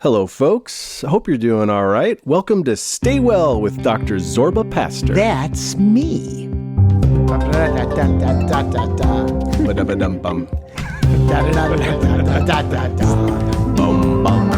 Hello, folks. I hope you're doing all right. Welcome to Stay Well with Dr. Zorba Pastor. That's me. Ba-da-ba-dum-bum. Bum, bum.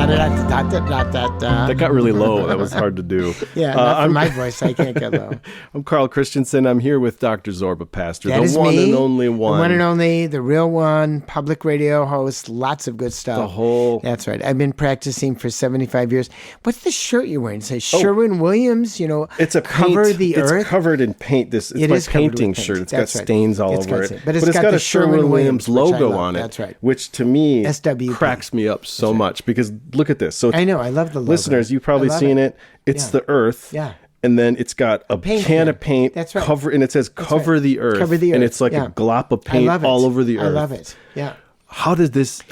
That got really low. That was hard to do. Yeah, not for my voice. I can't get low. I'm Karl Christensen. I'm here with Dr. Zorba Pastor, That is the one me, and only one. The one and only, the real one, public radio host, lots of good stuff. The whole... That's right. I've been practicing for 75 years. What's the shirt you're wearing? It says Sherwin-Williams, it's a cover paint. the it's earth. Covered in paint. It's my painting shirt. It's That's got right. stains all It's over got it. but it's got a Sherwin-Williams logo on it. That's right. Which to me SWP. cracks me up so much because look at this. So I know. I love the logo. Listeners, you've probably seen it. It's the earth. Yeah. And then it's got a can of paint. That's right. And it says cover the earth. Cover the earth. And it's like a glop of paint all over the earth. I love it. Yeah. How is this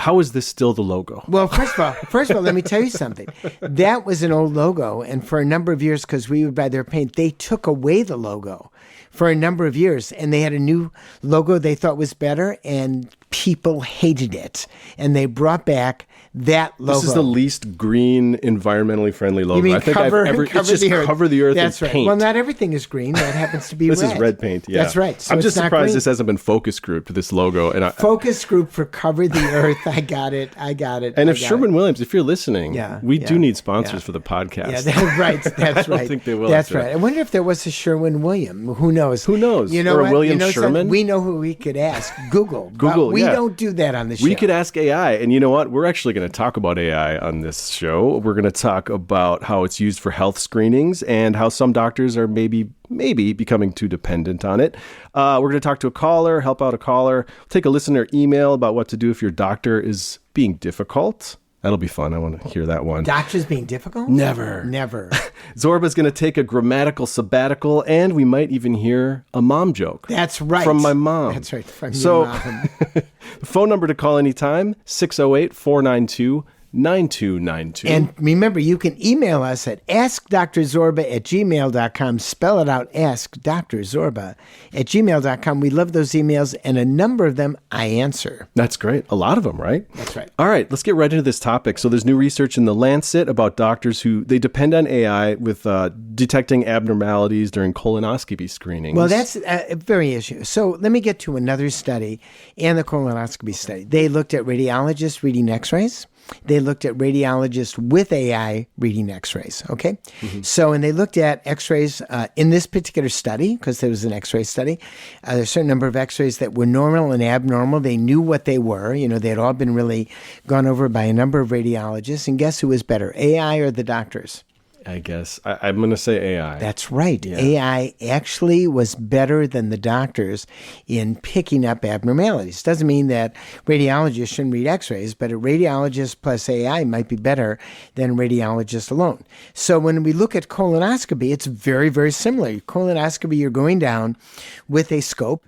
still the logo? Well, first of all, let me tell you something. That was an old logo, and for a number of years, because we would buy their paint, they took away the logo for a number of years, and they had a new logo they thought was better, and people hated it, and they brought back that logo. This is the least green, environmentally friendly logo You mean I think cover, I've ever. cover It's just the earth. cover the earth That's in right. paint. Well, not everything is green. That happens to be This red. is red paint. Yeah, that's right. So I'm just it's not surprised green. this hasn't been focus grouped. This logo and Focus group for cover the earth. I got it. And if Sherwin-Williams, if you're listening, we do need sponsors yeah. for the podcast. Yeah, that's right. That's right. I don't think they will. That's right. I wonder if there was a Sherwin-William. Who knows? Who knows? You know or a what? William Sherman? Sherman? We know who we could ask. Google. Google. We don't do that on the show. We could ask AI. And you know what? We're actually going to talk about AI on this show. We're going to talk about how it's used for health screenings and how some doctors are maybe becoming too dependent on it. We're going to talk to a caller, help out a caller, take a listener email about what to do if your doctor is being difficult. That'll be fun. I want to hear that one. Doctors being difficult? Never. Zorba's going to take a grammatical sabbatical, and we might even hear a mom joke. That's right. From my mom. That's right. From your mom. The phone number to call anytime, 608-492-9292. And remember, you can email us at askdrzorba@gmail.com. Spell it out, askdrzorba@gmail.com. We love those emails, and a number of them I answer. That's great. A lot of them, right? That's right. All right, let's get right into this topic. So there's new research in The Lancet about doctors who they depend on AI with detecting abnormalities during colonoscopy screenings. Well, that's a very issue. So let me get to another study and the colonoscopy study. They looked at radiologists reading x-rays. They looked at radiologists with AI reading x-rays, okay? Mm-hmm. So, and they looked at x-rays in this particular study, because there was an x-ray study. There's a certain number of x-rays that were normal and abnormal. They knew what they were. You know, they had all been really gone over by a number of radiologists. And guess who was better, AI or the doctors? I guess. I'm going to say AI. That's right. Yeah. AI actually was better than the doctors in picking up abnormalities. Doesn't mean that radiologists shouldn't read x-rays, but a radiologist plus AI might be better than a radiologist alone. So when we look at colonoscopy, it's very, very similar. Colonoscopy, you're going down with a scope.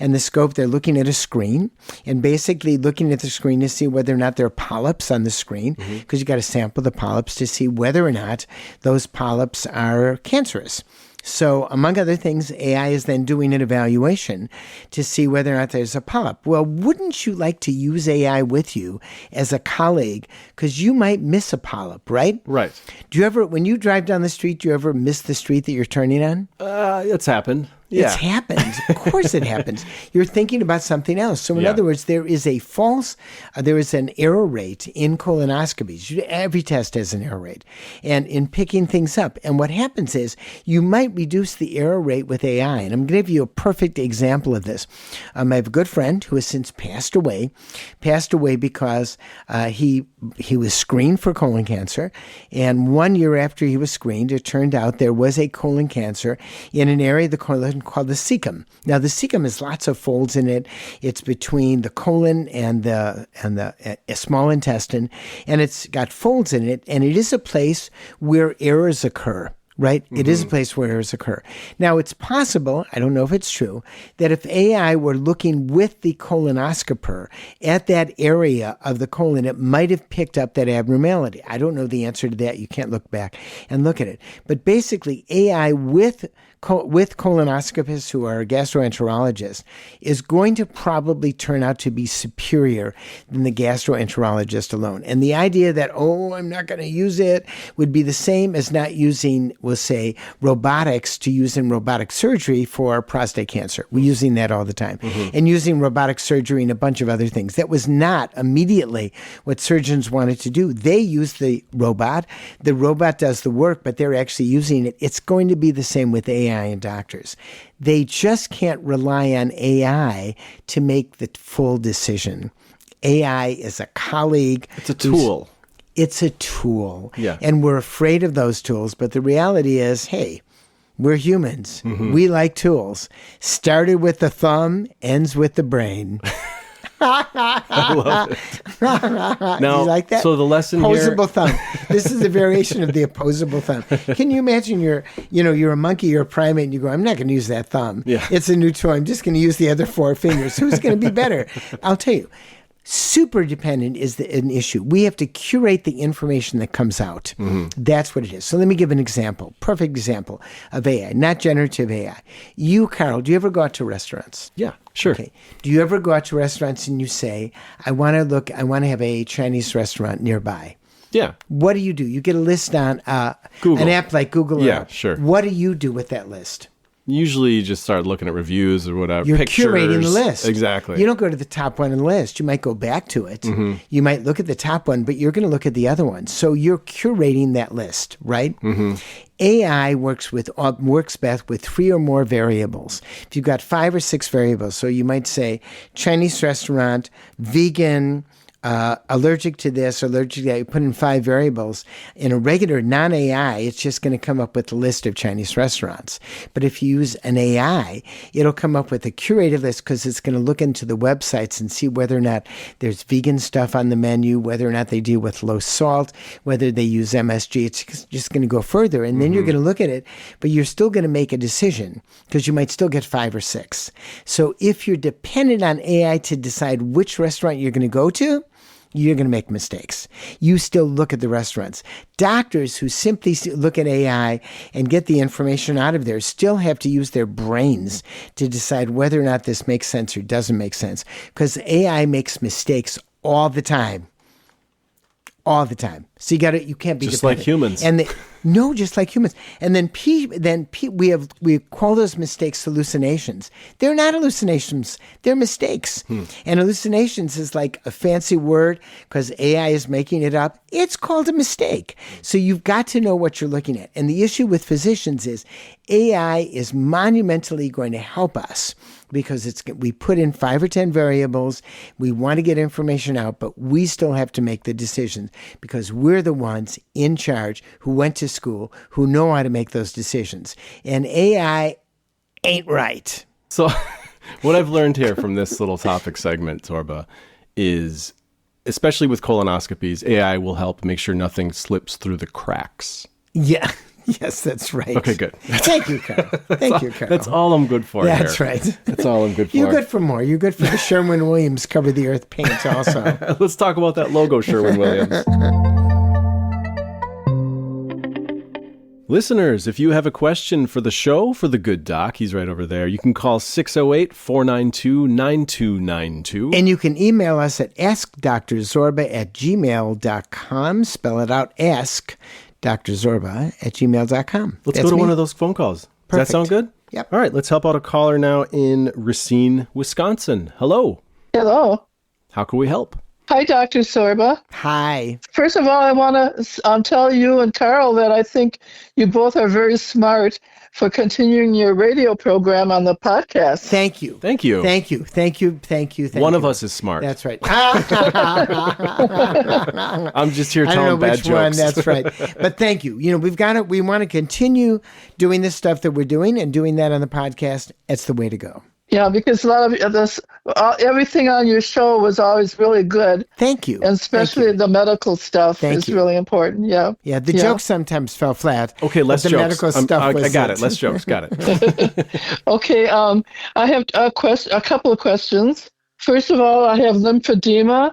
And the scope, they're looking at a screen and basically looking at the screen to see whether or not there are polyps on the screen, because you got to sample the polyps to see whether or not those polyps are cancerous. So, among other things, AI is then doing an evaluation to see whether or not there's a polyp. Well, wouldn't you like to use AI with you as a colleague? Because you might miss a polyp, right? Right. Do you ever, when you drive down the street, do you ever miss the street that you're turning on? It's happened. Yeah. It's happened. Of course it happens. You're thinking about something else. So in other words, there is an error rate in colonoscopies. Every test has an error rate. And in picking things up. And what happens is you might reduce the error rate with AI. And I'm going to give you a perfect example of this. I have a good friend who has since passed away because he was screened for colon cancer. And 1 year after he was screened, it turned out there was a colon cancer in an area of the colon called the cecum. Now, the cecum has lots of folds in it. It's between the colon and the small intestine, and it's got folds in it, and it is a place where errors occur. Right? Mm-hmm. It is a place where errors occur. Now, it's possible, I don't know if it's true, that if AI were looking with the colonoscoper at that area of the colon, it might have picked up that abnormality. I don't know the answer to that. You can't look back and look at it. But basically, AI with with colonoscopists who are gastroenterologists is going to probably turn out to be superior than the gastroenterologist alone. And the idea that, I'm not going to use it would be the same as not using, we'll say, robotics to use in robotic surgery for prostate cancer. We're using that all the time. And using robotic surgery and a bunch of other things. That was not immediately what surgeons wanted to do. They used the robot. The robot does the work, but they're actually using it. It's going to be the same with AI and doctors. They just can't rely on AI to make the full decision. AI is a colleague. It's a tool. It's a tool. Yeah. And we're afraid of those tools. But the reality is, hey, we're humans. We like tools. Started with the thumb, ends with the brain. I love it. Now, you like that? So the lesson opposable here... thumb. This is a variation of the opposable thumb. Can you imagine you're a monkey, you're a primate, and you go, I'm not going to use that thumb. Yeah. It's a new toy. I'm just going to use the other 4 fingers. Who's going to be better? I'll tell you. Super dependent is an issue. We have to curate the information that comes out. That's what it is. So let me give an example, perfect example of AI, not generative AI. You, Karl, do you ever go out to restaurants? Yeah, sure. Okay. Do you ever go out to restaurants and you say, I want to have a Chinese restaurant nearby? Yeah. What do? You get a list on Google. an app like Google Yeah, Earth. sure. What do you do with that list? Usually you just start looking at reviews or whatever. You're pictures. curating the list. Exactly. You don't go to the top one on the list. You might go back to it. You might look at the top one, but you're going to look at the other one. So you're curating that list, right? AI works best with 3 or more variables. If you've got 5 or 6 variables, so you might say Chinese restaurant, vegan, allergic to this, allergic to that. You put in 5 variables. In a regular non-AI, it's just going to come up with a list of Chinese restaurants. But if you use an AI, it'll come up with a curated list because it's going to look into the websites and see whether or not there's vegan stuff on the menu, whether or not they deal with low salt, whether they use MSG. It's just going to go further. And then you're going to look at it, but you're still going to make a decision because you might still get 5 or 6. So if you're dependent on AI to decide which restaurant you're going to go to, you're going to make mistakes. You still look at the restaurants. Doctors who simply look at AI and get the information out of there still have to use their brains to decide whether or not this makes sense or doesn't make sense. Because AI makes mistakes all the time. All the time. So you can't be just dependent. like humans. And no, just like humans. And then we call those mistakes hallucinations. They're not hallucinations. They're mistakes. And hallucinations is like a fancy word because AI is making it up. It's called a mistake. So you've got to know what you're looking at. And the issue with physicians is AI is monumentally going to help us because we put in 5 or 10 variables. We want to get information out, but we still have to make the decisions because we're the ones in charge who went to school, who know how to make those decisions. And AI ain't right. So what I've learned here from this little topic segment, Zorba, is especially with colonoscopies, AI will help make sure nothing slips through the cracks. Yeah. Yes, that's right. Okay, good. Thank you, Karl. Thank you, Karl. That's all I'm good for here. That's right. That's all I'm good for. You're good for more. You're good for the Sherwin-Williams Cover the Earth paint also. Let's talk about that logo, Sherwin-Williams. Listeners, if you have a question for the show, for the good doc, he's right over there, you can call 608-492-9292. And you can email us at askdrzorba@gmail.com. Spell it out, askdrzorba@gmail.com. Let's go to one of those phone calls. Does Perfect. that sound good? Yep. All right, let's help out a caller now in Racine, Wisconsin. Hello. Hello. How can we help? Hi, Dr. Sorba. Hi. First of all, I want to tell you and Karl that I think you both are very smart for continuing your radio program on the podcast. Thank you. Thank you. Thank you. Thank you. Thank you. Thank One you. of us is smart. That's right. I'm just here I don't know telling bad which one. jokes. That's right. But thank you. We want to continue doing this stuff that we're doing and doing that on the podcast. It's the way to go. Yeah, because a lot of this, everything on your show was always really good. Thank you. And especially the medical stuff is really important. Yeah. Yeah, the jokes sometimes fell flat. Okay, less but the jokes. medical stuff was I got it. Less jokes. Got it. Okay. I have a couple of questions. First of all, I have lymphedema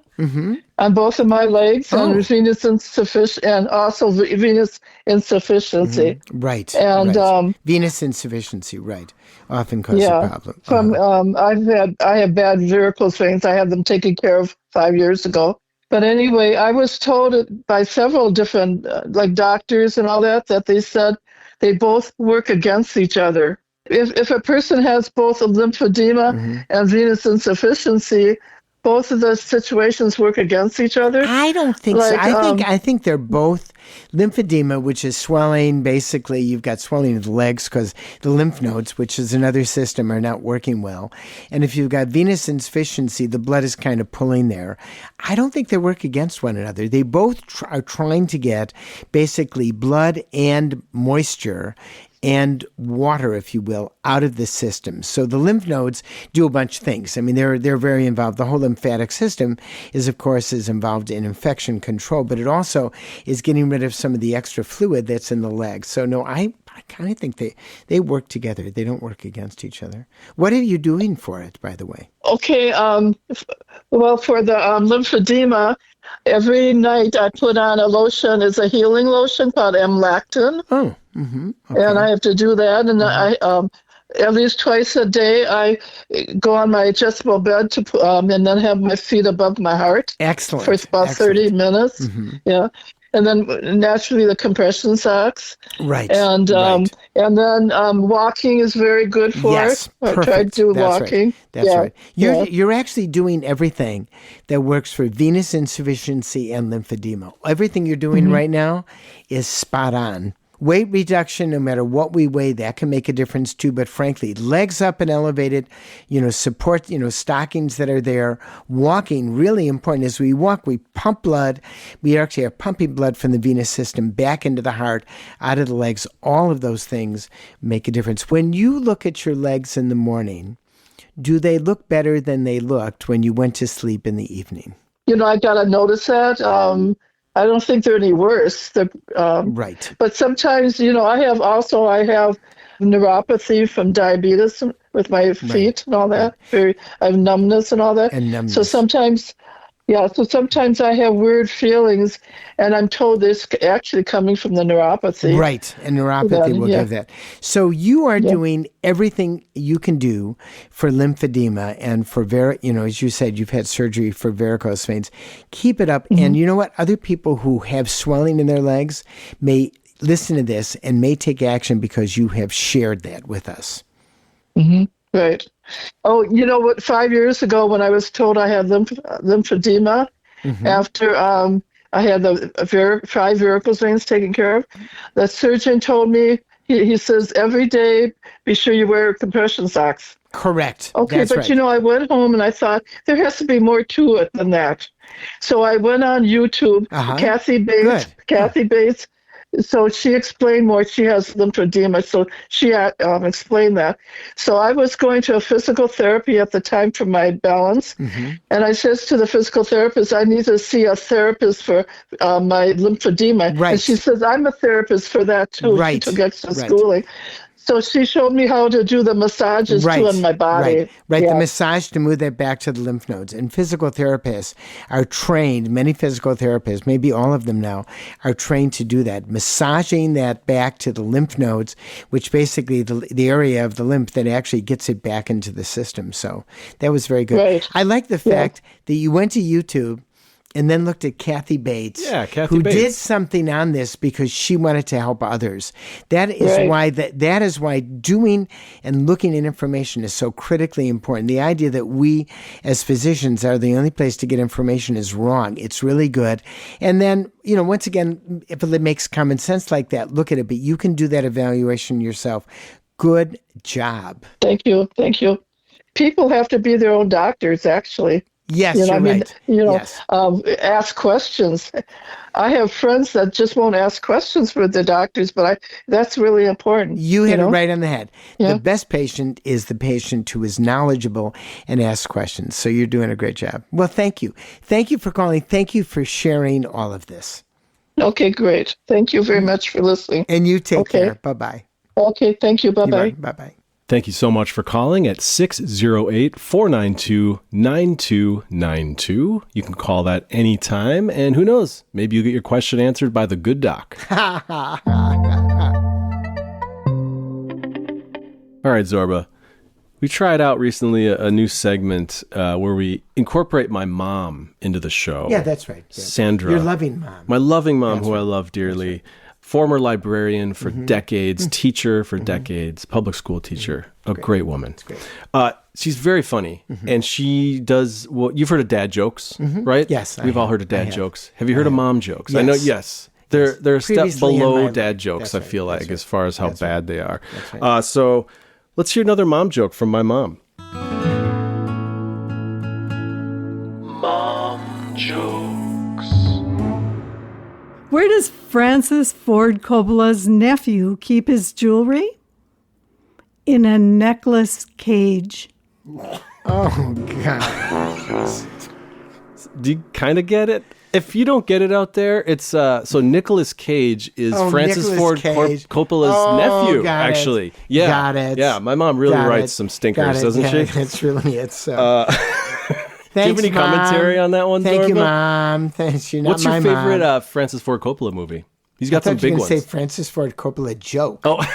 on both of my legs and venous insufficiency, and also venous insufficiency. Right. And right. Venous insufficiency, right, often causes a problem. I have bad varicose veins. I had them taken care of 5 years ago. But anyway, I was told by several different like doctors and all that they said they both work against each other. If a person has both a lymphedema and venous insufficiency, both of those situations work against each other. I don't think so. I think they're both lymphedema, which is swelling. Basically, you've got swelling of the legs because the lymph nodes, which is another system, are not working well. And if you've got venous insufficiency, the blood is kind of pulling there. I don't think they work against one another. They both are trying to get basically blood and moisture and water, if you will, out of the system. So the lymph nodes do a bunch of things. I mean, they're very involved. The whole lymphatic system is involved in infection control, but it also is getting rid of some of the extra fluid that's in the legs. So no, I kind of think they work together. They don't work against each other. What are you doing for it, by the way? Okay. Well, for the lymphedema, every night I put on a lotion. It's a healing lotion called M-Lactin. Oh. Okay. And I have to do that, and I at least twice a day I go on my adjustable bed to and then have my feet above my heart. Excellent. For about 30 minutes. Yeah, and then naturally the compression socks. Right. And and then walking is very good for it. I try to do walking. Right. That's right. You're actually doing everything that works for venous insufficiency and lymphedema. Everything you're doing right now is spot on. Weight reduction, no matter what we weigh, that can make a difference too. But frankly, legs up and elevated, support, stockings that are there. Walking, really important. As we walk, we pump blood. We actually are pumping blood from the venous system back into the heart, out of the legs. All of those things make a difference. When you look at your legs in the morning, do they look better than they looked when you went to sleep in the evening? I got to notice that. I don't think they're any worse. Right. But sometimes, I have neuropathy from diabetes with my feet and all that. I have numbness and all that. So sometimes I have weird feelings, and I'm told this actually coming from the neuropathy. Right, and neuropathy will give that. So you are doing everything you can do for lymphedema and for, as you said, you've had surgery for varicose veins. Keep it up. And you know what? Other people who have swelling in their legs may listen to this and may take action because you have shared that with us. Right. Oh, you know what? 5 years ago, when I was told I had lymphedema, after I had the 5 varicose veins taken care of, the surgeon told me, he says, every day, be sure you wear compression socks. Correct. Okay, that's but right. I went home and I thought, there has to be more to it than that. So I went on YouTube, Kathy Bates. So she explained more. She has lymphedema, so she explained that. So I was going to a physical therapy at the time for my balance, and I says to the physical therapist, I need to see a therapist for my lymphedema. Right. And she says, I'm a therapist for that too. Right. She took extra schooling. So she showed me how to do the massages too on my body. Right. The massage to move that back to the lymph nodes. And physical therapists are trained, many physical therapists, maybe all of them now, are trained to do that. Massaging that back to the lymph nodes, which basically the area of the lymph that actually gets it back into the system. So that was very good. Right. I like the fact that you went to YouTube and then looked at Kathy Bates, who did something on this because she wanted to help others. That is why that is why doing and looking at information is so critically important. The idea that we as physicians are the only place to get information is wrong. It's really good. And then, once again, if it makes common sense like that, look at it. But you can do that evaluation yourself. Good job. Thank you. People have to be their own doctors, actually. Yes, you're right. Yes. Ask questions. I have friends that just won't ask questions for the doctors, but that's really important. You hit it right on the head. Yeah. The best patient is the patient who is knowledgeable and asks questions. So you're doing a great job. Well, thank you. Thank you for calling. Thank you for sharing all of this. Okay, great. Thank you very much for listening. And you take care. Bye-bye. Okay, thank you. Bye-bye. Bye-bye. Thank you so much for calling at 608-492-9292. You can call that anytime, and who knows, maybe you'll get your question answered by the good doc. All right, Zorba. We tried out recently a new segment where we incorporate my mom into the show. Yeah, that's right. Yeah. Sandra. Your loving mom. My loving mom, who I love dearly. Former librarian for decades, teacher for decades, public school teacher, a great woman. That's great. She's very funny, and she does, well, you've heard of dad jokes, right? Yes. We've all heard of dad jokes. Have you heard of mom jokes? Yes. I know, yes. They're a step Previously in below my- dad jokes, That's I feel right. like, That's as far as how That's bad they are. That's right. So let's hear another mom joke from my mom. Mom jokes. Where does Francis Ford Coppola's nephew keep his jewelry? In a necklace cage. Oh, God. Do you kind of get it? If you don't get it out there, it's so Nicolas Cage is Francis Nicolas Ford Cage. Coppola's nephew, got it. actually. Yeah. Got it. Yeah, my mom really Got writes it. some stinkers, doesn't Yeah, she? It's really, it's... Do you have any commentary on that one, Thank you, Zorba? Mom. Thanks. You're not What's your my favorite mom. Francis Ford Coppola movie? He's I got some thought you big were ones. going to say Francis Ford Coppola joke. Oh, it's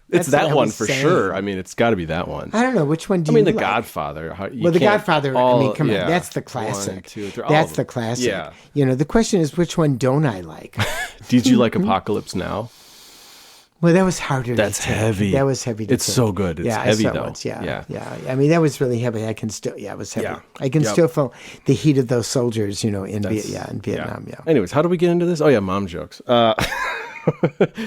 That's what that I one was for saying. sure. I mean, it's got to be that one. I don't know. Which one do I you mean, The like? Godfather. Well, The Godfather, come on. yeah. That's the 1 classic. and 2, 3, all That's of the them. classic. Yeah. You know, the question is, which one don't I like? Did you like Apocalypse Now? Well, that was harder That's to take. heavy. That was heavy to It's take. so good. It's yeah, heavy, I saw though. it once. Yeah. Yeah. I mean, that was really heavy. I can still, it was heavy. Yeah. I can Yep. still feel the heat of those soldiers, you know, in Vietnam. Yeah. Anyways, how do we get into this? Oh, yeah, mom jokes.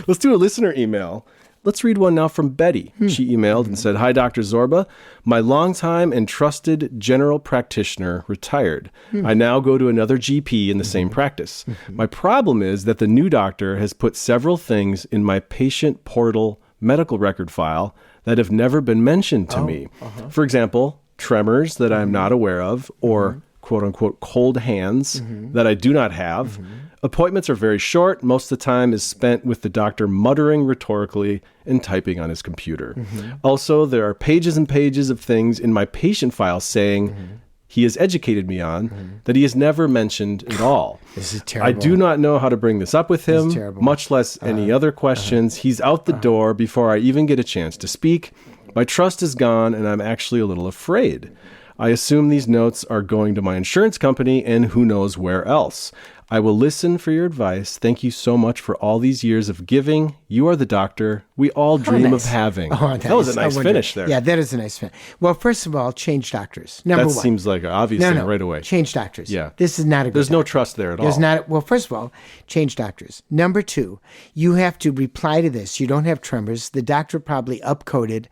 Let's do a listener email. Let's read one now from Betty. She emailed and said, "Hi, Dr. Zorba. My longtime and trusted general practitioner retired. I now go to another GP in the same practice. My problem is that the new doctor has put several things in my patient portal medical record file that have never been mentioned to me. For example, tremors that I'm not aware of, or quote unquote cold hands that I do not have. Appointments are very short. Most of the time is spent with the doctor muttering rhetorically and typing on his computer. Also, there are pages and pages of things in my patient file saying he has educated me on that he has never mentioned at all. This is terrible. I do not know how to bring this up with This him, is terrible. much less any other questions. He's out the door before I even get a chance to speak. My trust is gone, and I'm actually a little afraid. I assume these notes are going to my insurance company and who knows where else. I will listen for your advice. Thank you so much for all these years of giving. You are the doctor we all dream nice. of having." Oh, That was a nice finish there. Yeah, that is a nice finish. Well, first of all, change doctors. Number That one. seems like an obvious thing right away. Change doctors. Yeah. This is not a good There's no doctor. trust there at There's all. not. Well, first of all, change doctors. Number two, you have to reply to this. You don't have tremors. The doctor probably upcoded,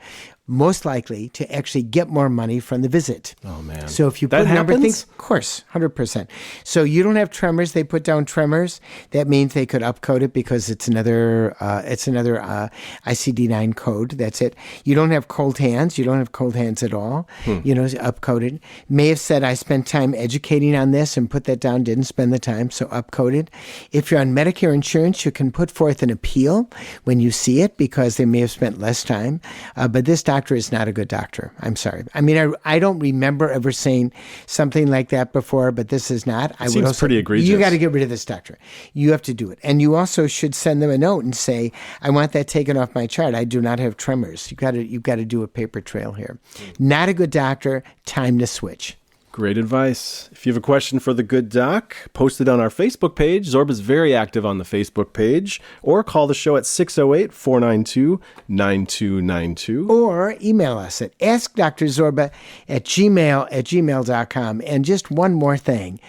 most likely, to actually get more money from the visit. Oh, man. So if you That put number happens? things, of course, 100%. So you don't have tremors. They put down tremors. That means they could upcode it because it's another ICD-9 code. That's it. You don't have cold hands. You don't have cold hands at all. You know, upcoded. May have said I spent time educating on this and put that down. Didn't spend the time, so upcoded. If you're on Medicare insurance, you can put forth an appeal when you see it because they may have spent less time. But this doctor is not a good doctor. I'm sorry. I mean, I don't remember ever saying something like that before, but this is not. I Seems would also, pretty egregious. You got to get rid of this doctor. You have to do it. And you also should send them a note and say, I want that taken off my chart. I do not have tremors. You've got to do a paper trail here. Not a good doctor. Time to switch. Great advice. If you have a question for the good doc, post it on our Facebook page. Zorba's very active on the Facebook page. Or call the show at 608-492-9292. Or email us at askdrzorba@gmail.com. And just one more thing.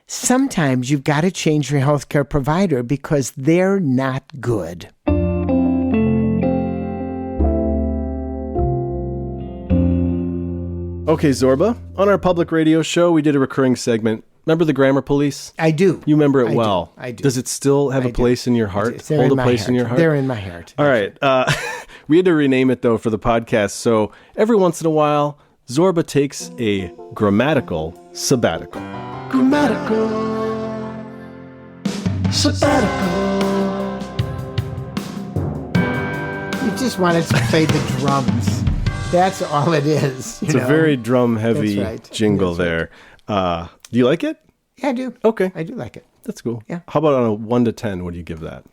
Sometimes you've got to change your healthcare provider because they're not good. Okay, Zorba. On our public radio show, we did a recurring segment. Remember the Grammar Police? I do. You remember it I do. well. I do. Does it still have I a place in your heart? They're Hold in a my place heart. in your heart? They're in my heart. All right. We had to rename it, though, for the podcast. So every once in a while, Zorba takes a grammatical sabbatical. Grammatical Sabbatical. You just wanted to play the drums. That's all it is. It's a very drum-heavy jingle there. Do you like it? Yeah, I do. Okay. I do like it. That's cool. Yeah. How about on a 1 to 10? What do you give that?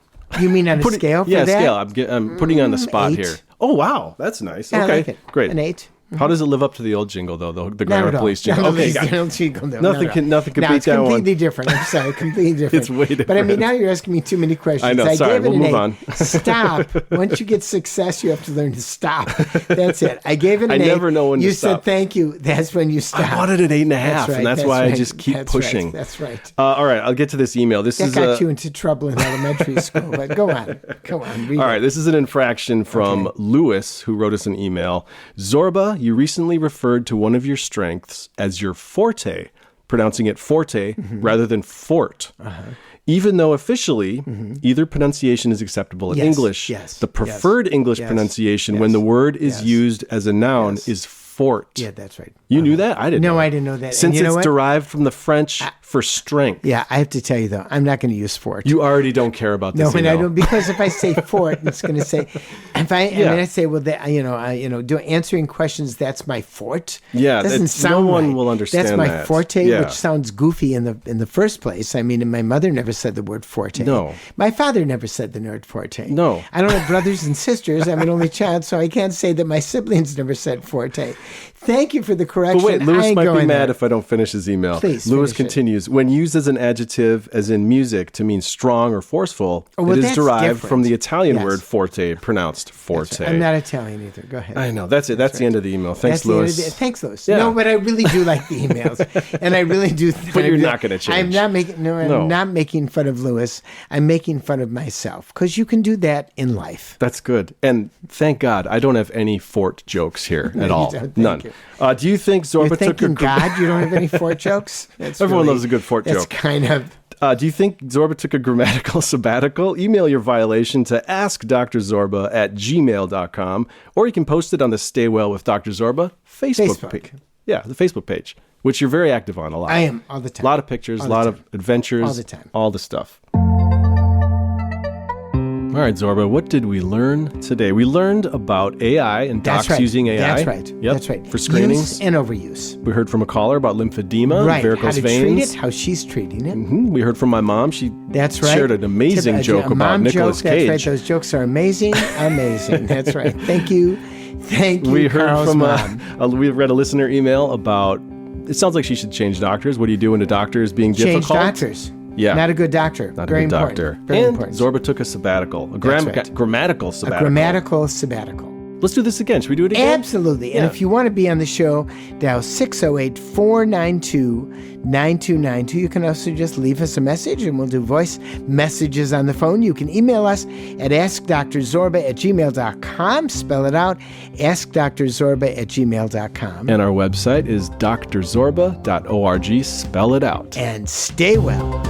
You mean on a scale for that? Yeah, scale. I'm putting you on the spot 8. here. Oh, wow. That's nice. Yeah, okay. I like it. Great. An 8. How does it live up to the old jingle, though? The Not grammar at all. police jingle. No, Okay, the old jingle, no, nothing can beat it's that one. completely different. I'm sorry, completely different. It's way different. But I mean, now you're asking me too many questions. I know. Sorry, gave it we'll an move 8. on. Stop. Once you get success, you have to learn to stop. That's it. I gave it an 8. I never know when to you stop. said thank you. That's when you stop. I wanted an 8.5, That's right, and that's why I just keep that's pushing. Right, that's right. All right, I'll get to this email. That got you into trouble in elementary school, but go on. Come on. Read all right, this is an infraction from Lewis, who wrote us an email. Zorba, you recently referred to one of your strengths as your forte, pronouncing it forte rather than fort. Even though officially either pronunciation is acceptable in English, the preferred English pronunciation when the word is used as a noun is fort. Yeah, that's right. You knew that? I didn't know. No, I didn't know that. Since you know it's what? derived from the French for strength. Yeah, I have to tell you, though, I'm not going to use fort. You already don't care about this No, and email. I don't, because if I say fort, it's going to say, I say, well, answering questions, that's my fort. Yeah, doesn't sound no one right. will understand That's my that. forte, Yeah. which sounds goofy in the first place. I mean, my mother never said the word forte. No. My father never said the word forte. No. I don't have brothers and sisters. I'm an only child, so I can't say that my siblings never said forte. Thank you for the correction. But wait, Lewis I ain't might be going mad there. if I don't finish his email. Please Lewis finish it. continues, when used as an adjective, as in music, to mean strong or forceful, well, it is that's derived different. from the Italian Yes. word forte, pronounced forte. I'm not Italian either. Go ahead. I know. That's it. That's the end of the email. Thanks, That's the end of Lewis. Thanks, Lewis. Yeah. No, but I really do like the emails, and I really do. But you're not gonna change. I'm not making. No, I'm not making fun of Lewis. I'm making fun of myself because you can do that in life. That's good. And thank God, I don't have any fort jokes here at all. don't. Thank None. you. Do you think Zorba You're took a... thanking God you don't have any fort jokes? That's Everyone loves a good fort that's joke. kind of. Do you think Zorba took a grammatical sabbatical? Email your violation to askdrzorba@gmail.com, or you can post it on the Stay Well with Dr. Zorba Facebook page. Yeah, the Facebook page, which you're very active on a lot. I am all the time. A lot of pictures, a lot of adventures. All the time. All the stuff. All right, Zorba, what did we learn today? We learned about AI and docs using AI. That's right. Yep. That's right. For screenings. Use and overuse. We heard from a caller about lymphedema, Right. varicose how to veins. treat it, how she's treating it. We heard from my mom. She That's right. shared an amazing joke a about mom Nicolas joke, Cage. That's right. Those jokes are amazing. Amazing. That's right. Thank you. Thank you, We heard Carl's from mom. we read a listener email about, it sounds like she should change doctors. What do you do when a doctor is being Change difficult? doctors. Yeah. Not a good doctor. Not Very a good important. doctor. Very And important. Zorba took a sabbatical, a right. grammatical A sabbatical. grammatical sabbatical. Let's do this again. Should we do it again? Absolutely. And Yeah. if you want to be on the show, dial 608-492-9292. You can also just leave us a message and we'll do voice messages on the phone. You can email us at askdrzorba@gmail.com. Spell it out, askdrzorba@gmail.com. And our website is drzorba.org. Spell it out. And stay well.